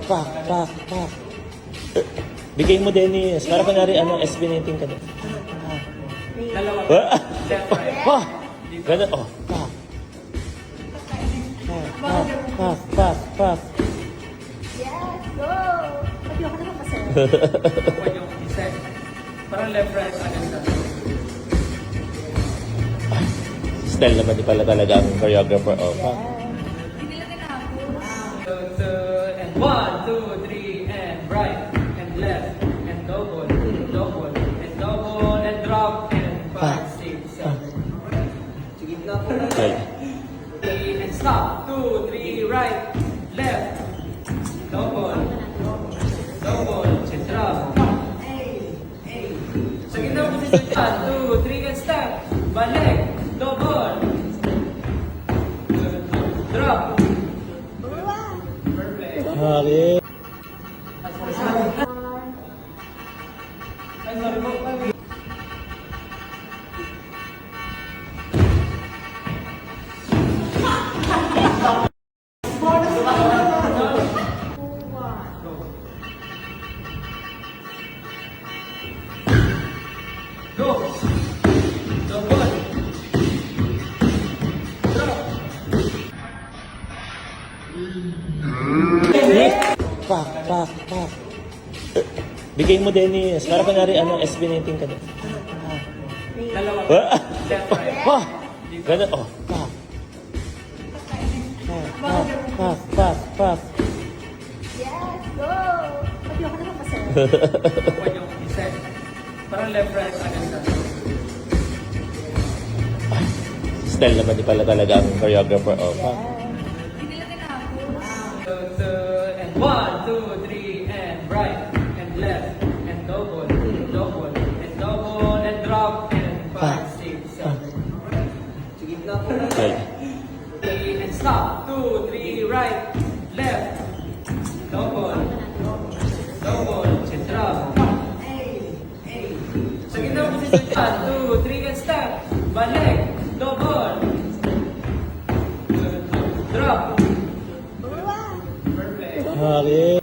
Pak. Bigay mo, Dennis. Para kunwari, SB19 ka na. Dalawa. Left, right. Pak! Ganun, oh. Pak. Yes, go! Pati ako naman kasi. Huwag yung isa. Parang left, right, agad na. Style naman di pala talaga ang choreographer. Oh, pak. Hindi nila tinapos. And 1, 2, 3, and right, and left, and double, and double, and drop, and 5, 6, 7. Sige na po. Okay. And stop. 2, 3, right, left, double, and drop. Sige na po. 2, 3, and step. Balik, double, drop. Perfect. Hari. Ay, sorry po. Go. Double. Drop. Pak. Bigay mo, Dennis. Para kunwari, SB19 ka na. Dalawa. Left, right. Pak! Ganun, oh. Pak. Yes, go! Pati ako naman kasi. Huwag yung isa. Parang left, right, agad na. Style naman di pala talaga ang choreographer. Oh, pak. Hindi nila tinapos. And 1, 2, 3, and right, and left, and double, and drop, and 5, 6, 7. Sige na po. Okay. And stop. 2, 3, right, left, double, and drop. Sige na po. 2, 3, and step. Balik, double, drop. Perfect. Hari.